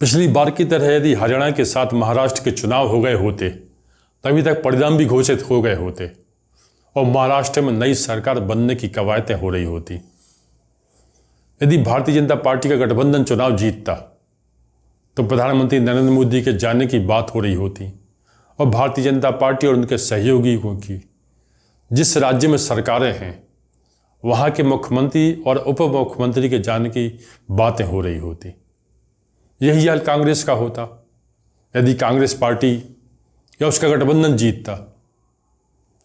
पिछली बार की तरह यदि हरियाणा के साथ महाराष्ट्र के चुनाव हो गए होते तभी तक परिणाम भी घोषित हो गए होते और महाराष्ट्र में नई सरकार बनने की कवायदें हो रही होती। यदि भारतीय जनता पार्टी का गठबंधन चुनाव जीतता तो प्रधानमंत्री नरेंद्र मोदी के जाने की बात हो रही होती और भारतीय जनता पार्टी और उनके सहयोगियों की जिस राज्य में सरकारें हैं वहाँ के मुख्यमंत्री और उप मुख्यमंत्री के जाने की बातें हो रही होती। यही हाल कांग्रेस का होता यदि कांग्रेस पार्टी या उसका गठबंधन जीतता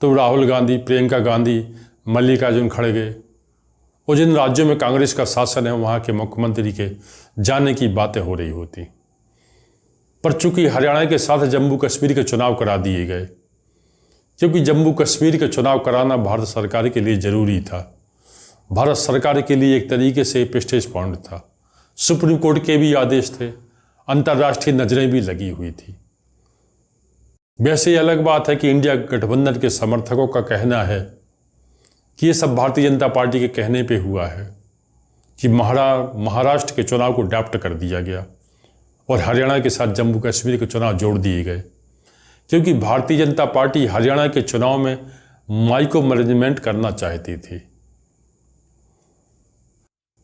तो राहुल गांधी, प्रियंका गांधी, मल्लिकार्जुन खड़गे और जिन राज्यों में कांग्रेस का शासन है वहाँ के मुख्यमंत्री के जाने की बातें हो रही होती। पर चूंकि हरियाणा के साथ जम्मू कश्मीर के चुनाव करा दिए गए, क्योंकि जम्मू कश्मीर के चुनाव कराना भारत सरकार के लिए ज़रूरी था। भारत सरकार के लिए एक तरीके से प्रेस्टीज पॉइंट था। सुप्रीम कोर्ट के भी आदेश थे, अंतर्राष्ट्रीय नज़रें भी लगी हुई थी। वैसे अलग बात है कि इंडिया गठबंधन के समर्थकों का कहना है कि ये सब भारतीय जनता पार्टी के कहने पे हुआ है कि महाराष्ट्र के चुनाव को ड्राफ्ट कर दिया गया और हरियाणा के साथ जम्मू कश्मीर के चुनाव जोड़ दिए गए, क्योंकि भारतीय जनता पार्टी हरियाणा के चुनाव में माइक्रो मैनेजमेंट करना चाहती थी।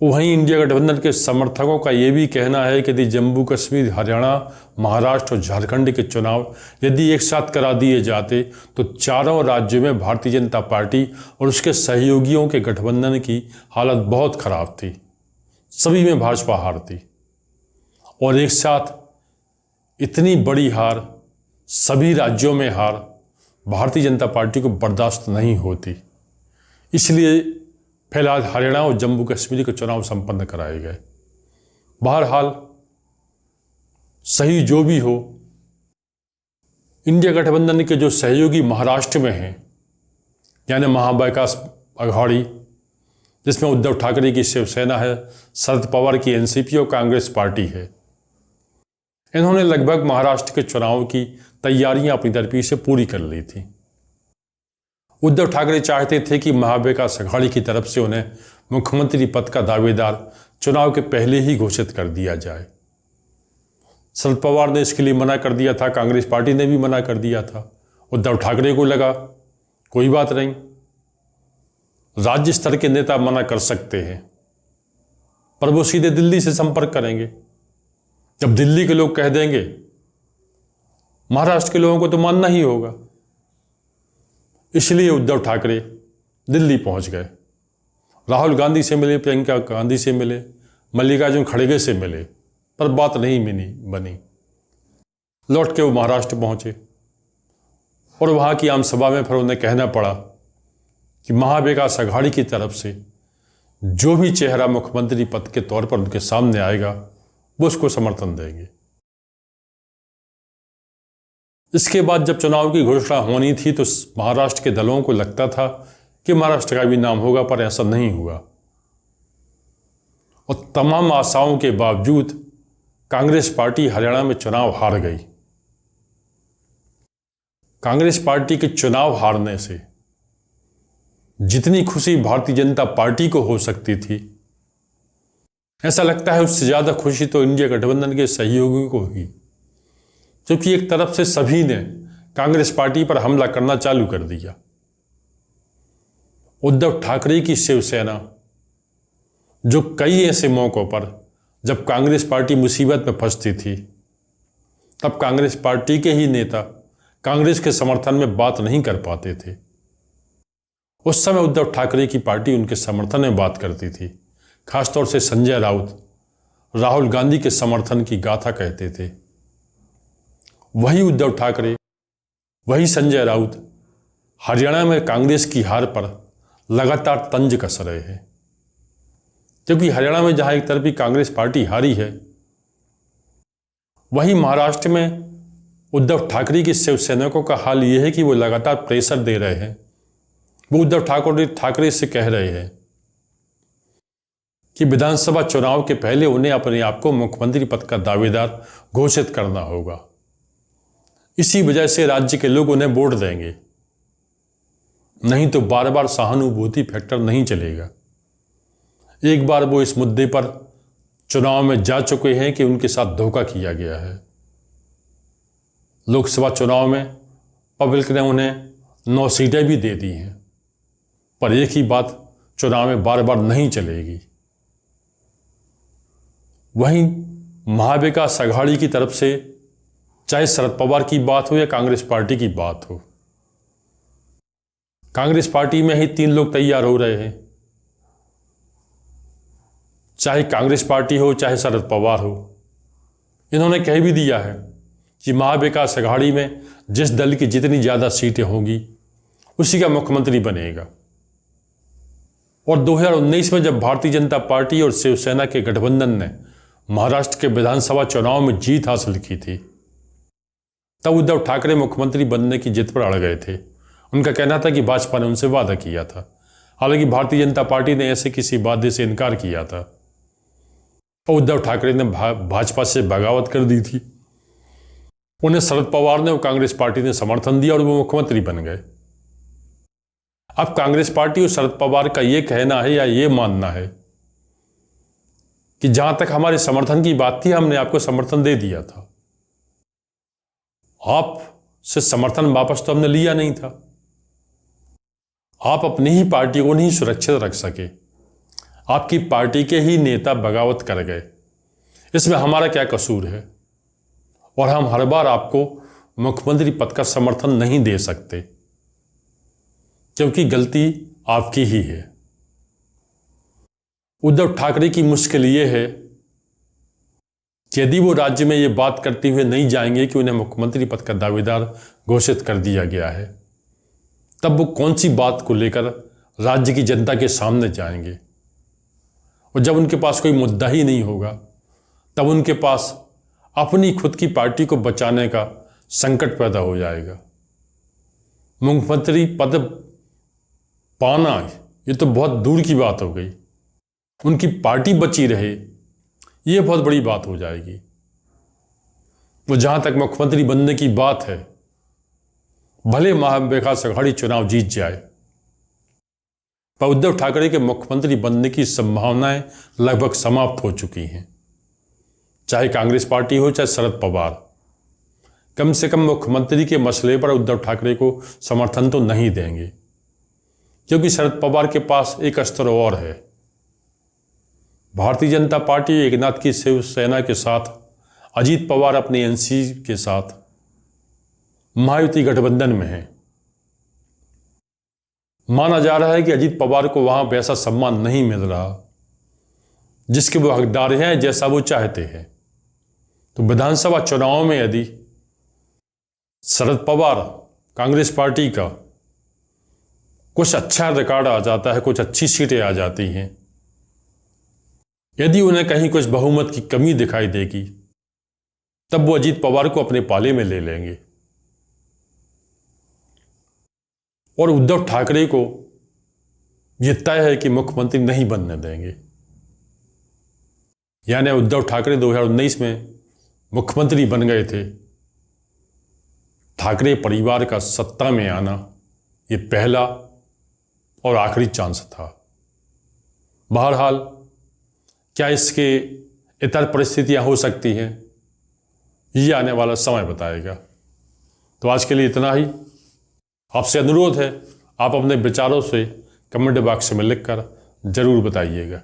वहीं इंडिया गठबंधन के समर्थकों का ये भी कहना है कि यदि जम्मू कश्मीर, हरियाणा, महाराष्ट्र और झारखंड के चुनाव यदि एक साथ करा दिए जाते तो चारों राज्यों में भारतीय जनता पार्टी और उसके सहयोगियों के गठबंधन की हालत बहुत खराब थी। सभी में भाजपा हार थी और एक साथ इतनी बड़ी हार, सभी राज्यों में हार भारतीय जनता पार्टी को बर्दाश्त नहीं होती। इसलिए फिलहाल हरियाणा और जम्मू कश्मीर के चुनाव संपन्न कराए गए। बहरहाल सही जो भी हो, इंडिया गठबंधन के जो सहयोगी महाराष्ट्र में हैं, यानी महाविकास अघाड़ी, जिसमें उद्धव ठाकरे की शिवसेना है, शरद पवार की एनसीपी और कांग्रेस पार्टी है, इन्होंने लगभग महाराष्ट्र के चुनाव की तैयारियां अपनी तरफ से पूरी कर ली थी। उद्धव ठाकरे चाहते थे कि महाविकास अघाड़ी की तरफ से उन्हें मुख्यमंत्री पद का दावेदार चुनाव के पहले ही घोषित कर दिया जाए। शरद पवार ने इसके लिए मना कर दिया था, कांग्रेस पार्टी ने भी मना कर दिया था। उद्धव ठाकरे को लगा कोई बात नहीं, राज्य स्तर के नेता मना कर सकते हैं, पर वो सीधे दिल्ली से संपर्क करेंगे। जब दिल्ली के लोग कह देंगे, महाराष्ट्र के लोगों को तो मानना ही होगा। इसलिए उद्धव ठाकरे दिल्ली पहुंच गए, राहुल गांधी से मिले, प्रियंका गांधी से मिले, मल्लिकार्जुन खड़गे से मिले, पर बात नहीं बनी। लौट के वो महाराष्ट्र पहुंचे और वहां की आम सभा में फिर उन्हें कहना पड़ा कि महाविकास अघाड़ी की तरफ से जो भी चेहरा मुख्यमंत्री पद के तौर पर उनके सामने आएगा वो उसको समर्थन देंगे। इसके बाद जब चुनाव की घोषणा होनी थी तो महाराष्ट्र के दलों को लगता था कि महाराष्ट्र का भी नाम होगा, पर ऐसा नहीं हुआ और तमाम आशाओं के बावजूद कांग्रेस पार्टी हरियाणा में चुनाव हार गई। कांग्रेस पार्टी के चुनाव हारने से जितनी खुशी भारतीय जनता पार्टी को हो सकती थी, ऐसा लगता है उससे ज्यादा खुशी तो इंडिया गठबंधन के सहयोगियों को हुई, क्योंकि एक तरफ से सभी ने कांग्रेस पार्टी पर हमला करना चालू कर दिया। उद्धव ठाकरे की शिवसेना, जो कई ऐसे मौकों पर जब कांग्रेस पार्टी मुसीबत में फंसती थी तब कांग्रेस पार्टी के ही नेता कांग्रेस के समर्थन में बात नहीं कर पाते थे, उस समय उद्धव ठाकरे की पार्टी उनके समर्थन में बात करती थी। खासतौर से संजय राउत राहुल गांधी के समर्थन की गाथा कहते थे। वही उद्धव ठाकरे, वही संजय राउत हरियाणा में कांग्रेस की हार पर लगातार तंज कस रहे हैं, क्योंकि हरियाणा में जहां एक तरफ कांग्रेस पार्टी हारी है, वहीं महाराष्ट्र में उद्धव ठाकरे की शिवसैनिकों का हाल यह है कि वो लगातार प्रेशर दे रहे हैं। वो उद्धव ठाकरे से कह रहे हैं कि विधानसभा चुनाव के पहले उन्हें अपने आप को मुख्यमंत्री पद का दावेदार घोषित करना होगा। इसी वजह से राज्य के लोग उन्हें वोट देंगे, नहीं तो बार बार सहानुभूति फैक्टर नहीं चलेगा। एक बार वो इस मुद्दे पर चुनाव में जा चुके हैं कि उनके साथ धोखा किया गया है। लोकसभा चुनाव में पब्लिक ने उन्हें 9 सीटें भी दे दी हैं, पर एक ही बात चुनाव में बार बार नहीं चलेगी। वहीं महाविकास अघाड़ी की तरफ से चाहे शरद पवार की बात हो या कांग्रेस पार्टी की बात हो, कांग्रेस पार्टी में ही 3 लोग तैयार हो रहे हैं। चाहे कांग्रेस पार्टी हो चाहे शरद पवार हो, इन्होंने कह भी दिया है कि महाविकास अघाड़ी में जिस दल की जितनी ज़्यादा सीटें होंगी उसी का मुख्यमंत्री बनेगा। और 2019 में जब भारतीय जनता पार्टी और शिवसेना के गठबंधन ने महाराष्ट्र के विधानसभा चुनाव में जीत हासिल की थी, तब उद्धव ठाकरे मुख्यमंत्री बनने की जिद पर अड़ गए थे। उनका कहना था कि भाजपा ने उनसे वादा किया था। हालांकि भारतीय जनता पार्टी ने ऐसे किसी वादे से इनकार किया था और उद्धव ठाकरे ने भाजपा से बगावत कर दी थी। उन्हें शरद पवार ने और कांग्रेस पार्टी ने समर्थन दिया और वो मुख्यमंत्री बन गए। अब कांग्रेस पार्टी और शरद पवार का ये कहना है या ये मानना है कि जहां तक हमारे समर्थन की बात थी, हमने आपको समर्थन दे दिया था, आपसे समर्थन वापस तो हमने लिया नहीं था। आप अपनी ही पार्टी को नहीं सुरक्षित रख सके, आपकी पार्टी के ही नेता बगावत कर गए, इसमें हमारा क्या कसूर है? और हम हर बार आपको मुख्यमंत्री पद का समर्थन नहीं दे सकते, क्योंकि गलती आपकी ही है। उद्धव ठाकरे की मुश्किल ये है कि यदि वो राज्य में ये बात करते हुए नहीं जाएंगे कि उन्हें मुख्यमंत्री पद का दावेदार घोषित कर दिया गया है, तब वो कौन सी बात को लेकर राज्य की जनता के सामने जाएंगे? और जब उनके पास कोई मुद्दा ही नहीं होगा, तब उनके पास अपनी खुद की पार्टी को बचाने का संकट पैदा हो जाएगा। मुख्यमंत्री पद पाना ये तो बहुत दूर की बात हो गई, उनकी पार्टी बची रहे ये बहुत बड़ी बात हो जाएगी। वो जहां तक मुख्यमंत्री बनने की बात है, भले महाविकास अघाड़ी चुनाव जीत जाए, पर उद्धव ठाकरे के मुख्यमंत्री बनने की संभावनाएं लगभग समाप्त हो चुकी हैं। चाहे कांग्रेस पार्टी हो चाहे शरद पवार, कम से कम मुख्यमंत्री के मसले पर उद्धव ठाकरे को समर्थन तो नहीं देंगे, क्योंकि शरद पवार के पास एक अस्त्र और है। भारतीय जनता पार्टी एकनाथ की शिवसेना के साथ, अजीत पवार अपने एनसीपी के साथ महायुति गठबंधन में है। माना जा रहा है कि अजीत पवार को वहां वैसा सम्मान नहीं मिल रहा जिसके वो हकदार हैं, जैसा वो चाहते हैं। तो विधानसभा चुनाव में यदि शरद पवार कांग्रेस पार्टी का कुछ अच्छा रिकॉर्ड आ जाता है, कुछ अच्छी सीटें आ जाती हैं, यदि उन्हें कहीं कुछ बहुमत की कमी दिखाई देगी, तब वो अजीत पवार को अपने पाले में ले लेंगे और उद्धव ठाकरे को यह तय है कि मुख्यमंत्री नहीं बनने देंगे। यानी उद्धव ठाकरे 2019 में मुख्यमंत्री बन गए थे। ठाकरे परिवार का सत्ता में आना ये पहला और आखिरी चांस था। बहरहाल क्या इसके इतर परिस्थितियां हो सकती हैं, ये आने वाला समय बताएगा। तो आज के लिए इतना ही। आपसे अनुरोध है, आप अपने विचारों से कमेंट बॉक्स में लिखकर जरूर बताइएगा।